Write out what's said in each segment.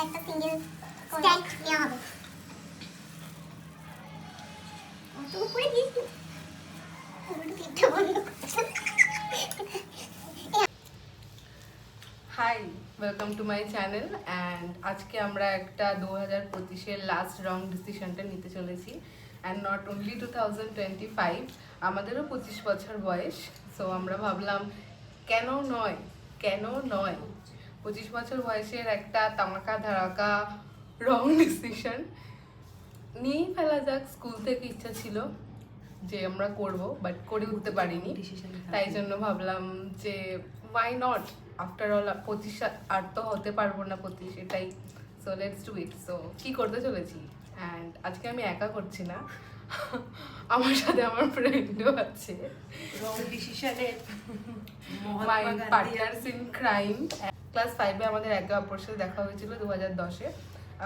একটা single stand নেওয়া হবে। তো উপরে দিয়েছি ক্লিপটা বন্ধ করতে। Hi, welcome to my channel. And আজকে আমরা একটা 2025-এর লাস্ট রং ডিসিশনটা নিতে চলেছি। অ্যান্ড নট অনলি 2025, আমাদেরও 25 বছর বয়স। সো আমরা ভাবলাম কেন নয় 25 বছর বয়সের একটা তামাকা ধারাকা রং ডিসিশন নিয়েই ফেলা যাক। স্কুল থেকে ইচ্ছা ছিল যে আমরা করব, বাট করে উঠতে পারিনি। তাই জন্য ভাবলাম যে ওয়াই নট, আফটার অল 25 আর তো হতে পারবো না 25, এটাই। So let's do it. So কি করতে চলেছি, অ্যান্ড আজকে আমি একা করছি না, আমার সাথে আমার ফ্রেন্ডও আছে। রং ডিসিশনের মাই পার্টনার্স ইন ক্রাইম। ক্লাস 5-এ আমাদের একে অপরের সাথে দেখা হয়েছিল 2010-এ,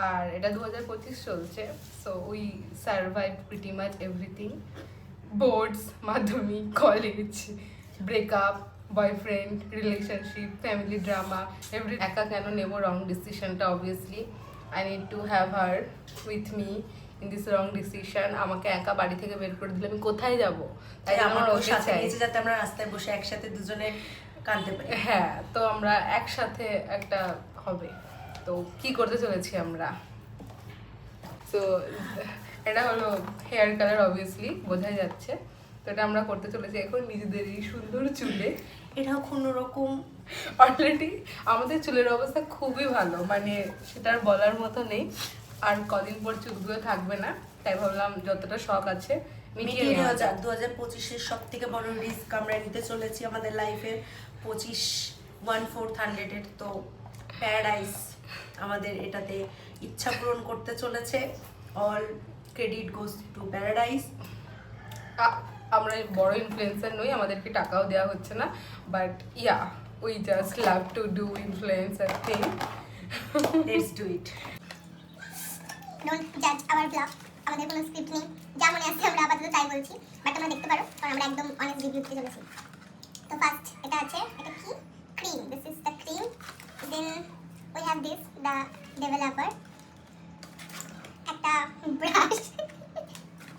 আর এটা 2025 চলছে। So we survive pretty much everything, boards, মাধ্যমিক, college, breakup, boyfriend, relationship, family drama, every. একা কেন নেব রং ডিসিশনটা? Obviously I need to have her with me in this wrong decision. আমাকে একা বাড়ি থেকে বের করে দিলে আমি কোথায় যাব? তাই আমার ওকে চাই যাতে আমরা রাস্তায় বসে একসাথে দুজনে কাঁদতে পারি। হ্যাঁ, তো আমরা একসাথে একটা হবে। তো কি করতে চলেছি আমরা? তো এটা হলো হেয়ার কালার, অবভিয়াসলি বোঝাই যাচ্ছে। তো এটা আমরা করতে চলেছি এখন নিজেদের এই সুন্দর চুলে। এটাও কোনো রকম অলরেডি আমাদের চুলের অবস্থা খুবই ভালো, মানে সেটা আর বলার মতো নেই। আর কদিন পর চুলগুলো থাকবে না, তাই ভাবলাম যতটা শখ আছে মিটিয়ে নেওয়া যাক। 2025-এর সব থেকে বড় রিস্ক আমরা নিতে চলেছি আমাদের লাইফে। 25 1/4 তো প্যারাডাইস আমাদের এটাতে ইচ্ছা পূরণ করতে চলেছে। All credit goes to paradise. আমরা বড় ইনফ্লুয়েন্সার নই, আমাদেরকে টাকাও দেওয়া হচ্ছে না, but yeah we just love to do influencer thing. Let's do it. Don't জাজ আওয়ার ব্লগ। আমাদের কোনো স্ক্রিপ্ট নেই, যা মনে আসছে আমরা আপাতত তাই বলছি, বাট তোমরা দেখতে পারো কারণ আমরা একদম অনেস্ট রিভিউ দিতে চলেছি। তো ফার্স্ট এটা আছে, এটা কি? Cream. This is the cream. Then we have this the developer, একটা ব্রাশ,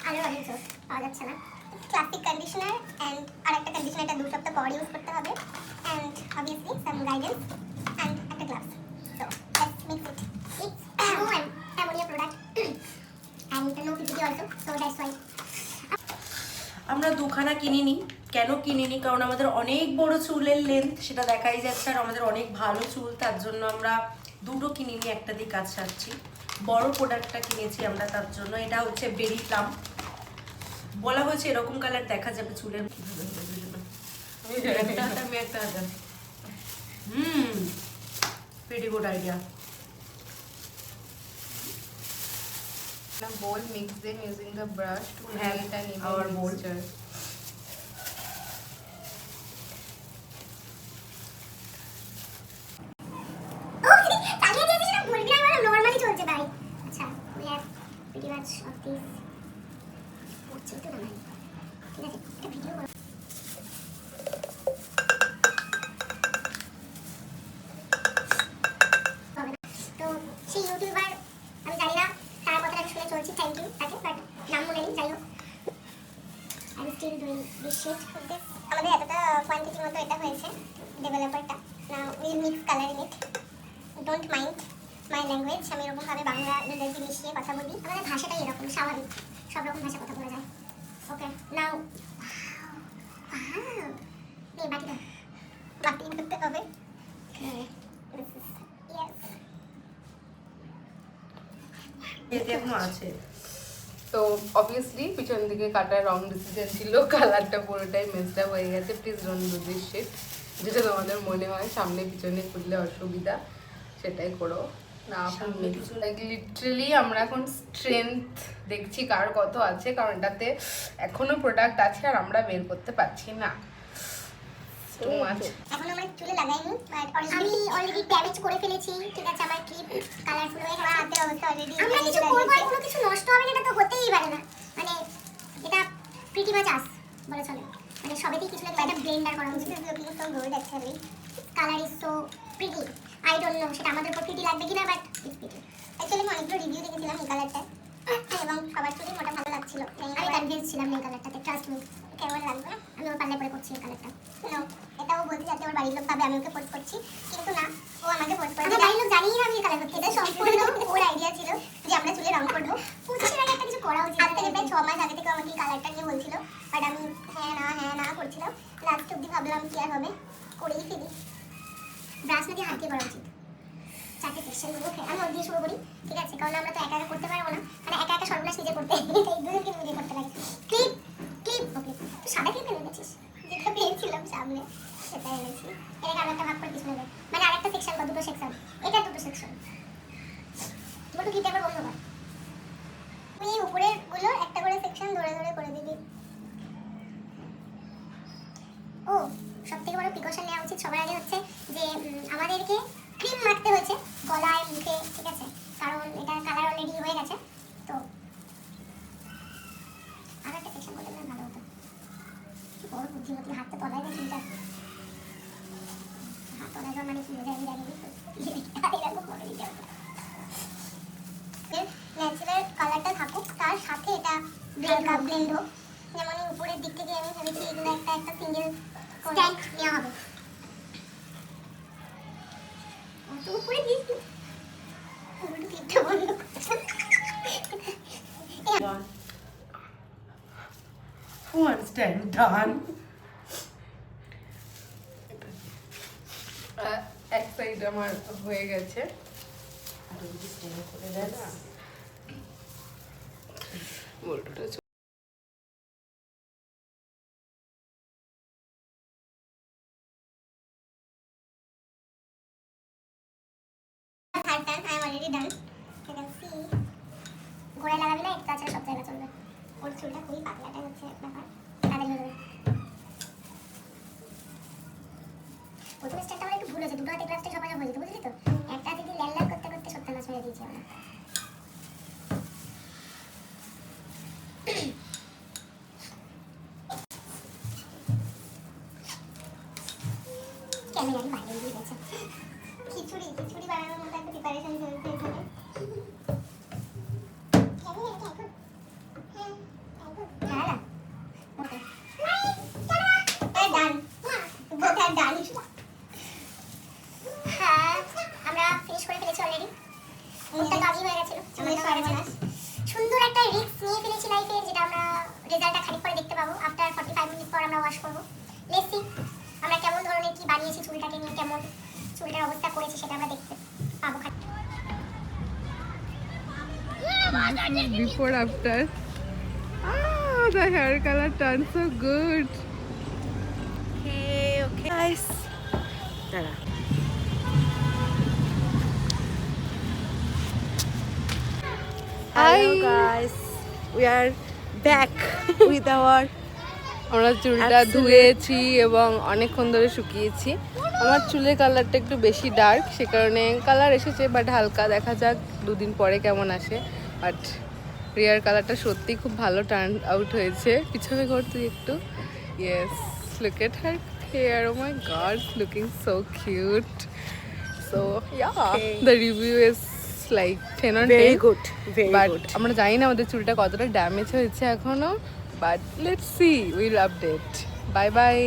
আরও অনেক জোর পাওয়া যাচ্ছে না, ক্লাসিক কন্ডিশনার, অ্যান্ড আর একটা কন্ডিশনার, এটা 2 সপ্তাহ পর ইউজ করতে হবে, and obviously some guidance, and একটা gloves. So let's mix it. It's ammonia product and no PPT also, so that's why. আমরা দুখানা কিনিনি। কেন কিনিনি? কারণ আমাদের অনেক বড় চুলের লেন্থ, সেটা দেখাই যাচ্ছে, আর আমাদের অনেক ভালো চুল, তার জন্য আমরা দুটো কিনিনি, একটা দিয়ে কাজ সারছি। বড় প্রোডাক্টটা কিনেছি আমরা তার জন্য। এটা হচ্ছে বেরি প্লাম। বলা হয়েছে এরকম কালার দেখা যাবে চুলের। আমি একটা very good idea. Now bowl, mix them using the brush to have create an even our bowl. mixture. চালিয়ে দিয়েছিলাম, ভুলবি না, আমার নরমালি চলছে তাই। আচ্ছা, we have pretty much of this. হচ্ছে তো না, ঠিক আছে, এটা ভিডিও করো। তো সেই ইউটিউবার, আমি জানি না তার কথাটা আমি শুনে চলছি, থ্যাংক ইউ তাকে, বাট নাম মনে নেই, যাই হোক। I am still doing this shit with this. আমাদের এতটা কোয়ান্টিটি মতো এটা হয়েছে ডেভেলপারটা। Now will mix colour in it. Don't mind my language, আমি এরকমভাবে বাংলা ইংরেজি মিশিয়ে কথা বলি। আমাদের ভাষাটাই এরকম, স্বাভাবিক, সব রকম ভাষা কথা বলা যায়। ওকে, নাও বাটিটা বাটি করতে হবে। এতে এখনো আছে। তো অবভিয়াসলি পিছন দিকে কাটা রং ডিসিশন ছিল, কালারটা পুরোটাই মেসড হয়ে গেছে। Please don't do this shit. যেটা তোমাদের মনে হয় সামনে পিছনে করলে অসুবিধা, সেটাই করো না। লিটারালি আমরা এখন স্ট্রেংথ দেখছি কার কত আছে, কারণ এটাতে এখনো প্রোডাক্ট আছে আর আমরা বের করতে পারছি না। Too much. এখন আমরা চুলে লাগাইনি, বাট আমি অলরেডি ড্যামেজ করে ফেলেছি, ঠিক আছে? আমার ক্লিপ কালারফুল হয়ে গেছে, হাতের অবস্থা অলরেডি। আমরা কিছু করব আর কোনো কিছু নষ্ট হবে না, এটা তো হতেই পারে না। মানে এটা প্রিটি মাচ আস বলে চলে, মানে সবেতেই কিছু না কিছু একটা ব্লেন্ডার করা উচিত। This is looking so good actually, colour is so pretty. I don't know সেটা আমাদের উপর ফিটি লাগবে কিনা, বাট ইটস ফিটি। অ্যাকচুয়ালি আমি অনেকগুলো রিভিউ দেখেছিলাম এই কালারটা এবং সবার চুলই মোটা ভালো লাগছিল। আমি কনভিন্স ছিলাম এই কালারটাতে, ট্রাস্ট মি। কেমন লাগবে? আমি ওর পাল্লায় পরে করছি এই কালারটা। নো, এটাও বলতে যাতে ওর বাড়ির লোক ভাবে আমি ওকে পোস্ট করছি, কিন্তু না, ও আমাকে পোস্ট করে। আমার বাড়ির লোক জানিই না আমি এই কালার করছি। এটা সম্পূর্ণ ওর আইডিয়া ছিল যে আমরা চুলে রং করবো। 25-এর আগে একটা কিছু করা উচিত। আজ থেকে প্রায় 6 মাস আগে থেকে আমাকে এই কালারটা নিয়ে বলছিল, বাট আমি হ্যাঁ না করছিলাম। লাস্ট অব্দি ভাবলাম কি আর হবে, করেই ফেলি। ব্রাশ না দিয়ে হাত দিয়ে করা উচিত। 4টে সেকশন গুলো আমি ওর দিয়ে শুরু করি, ঠিক আছে? কারণ আমরা তো একা একা করতে পারবো না, মানে একা একা সর্বনাশ নিজে করতে এই দুজনকে মিলিয়ে করতে লাগে। ক্লিপ ওকে, তুই সাদা ক্লিপ এনে গেছিস? যেটা পেয়েছিলাম সামনে সেটা এনেছি। এটাকে আরেকটা ভাগ করে পিছনে দেয়, মানে আরেকটা সেকশন বা দুটো সেকশন, এটা দুটো সেকশন। দুটো ক্লিপটা আবার বন্ধ কর। তুই উপরের গুলো একটা করে সেকশন ধরে ধরে করে দিবি। ও, সব থেকে বড় প্রিকশন নেওয়া উচিত সবার আগে হচ্ছে যে আমাদেরকে ক্রিম মাখতে হয়েছে গলায় মুখে, ঠিক আছে? কারণ এটা কালার অলরেডি হয়ে গেছে। তো আর একটা সেকশন করলে না ভালো হতো। কি বড় বুদ্ধিমতী, হাতটা তলায় দেখি যা, হাত তলায় যাওয়া মানে কি বোঝায় আমি জানি না। এরকম করে দিতে হবে। ন্যাচারাল কালারটা থাকুক, তার সাথে এটা ব্লেন্ড হোক। যেমন উপরের দিক থেকে আমি ভেবেছি এগুলো একটা সিঙ্গেল স্ট্যান্ড নেওয়া হবে। তো উপরে দিস পুরো ক্লিপটা বন্ধ করতে। One stand done. এক সাইড আমার হয়ে গেছে। উল্টোটা third time I am already done. You can see গোড়ায় লাগাবি না, এটা ছাড়া সব জায়গায় চলবে। ওর চুলটা খুবই পাতলাটা হচ্ছে ব্যাপার, তাদের হয়ে যাবে। প্রথম স্টেপটা আমার একটু ভুল হয়েছে, দুটো হাতে ক্লাসটা সবাই হয়ে যেত, বুঝলি তো? একটা দিদি ল্যাল করতে করতে সত্যানাশ হয়ে দিয়েছি আমরা। কেন জানি বাইরে দিয়ে গেছে। খিচুড়ি বানানোর মতো একটা প্রিপারেশন চলছে এখানে। সুন্দর একটা রিস্ক নিয়ে ফেলেছি লাইফে, যেটা আমরা রেজাল্টটা খানিক পরে দেখতে পাবো। আফটার 45 মিনিট পর আমরা ওয়াশ করবো। লেটস সি আমরা কেমন ধরনের কি বানিয়েছি চুলটাকে নিয়ে, কেমন চুলটার অবস্থা করেছি সেটা আমরা দেখতে পাবো। before after. The hair color turned so good. Okay, guys. Dada. Hello, guys. We are back with our. আমরা চুলটা ধুয়েছি এবং অনেকক্ষণ ধরে শুকিয়েছি। আমার চুলের কালারটা একটু বেশি ডার্ক, সে কারণে কালার এসেছে, বাট হালকা। দেখা যাক 2 দিন পরে কেমন আসে। বাট রিয়ার কালারটা সত্যি খুব ভালো টার্ন আউট হয়েছে। পিছনে ঘর তুই একটু। Yes, look at her hair, oh my god, looking so cute. So yeah, the review is like 10 on 10. Very good, very but good. আমরা জানি না আমাদের চুলটা কতটা ড্যামেজ হয়েছে এখনো, but let's see, will update. Bye bye.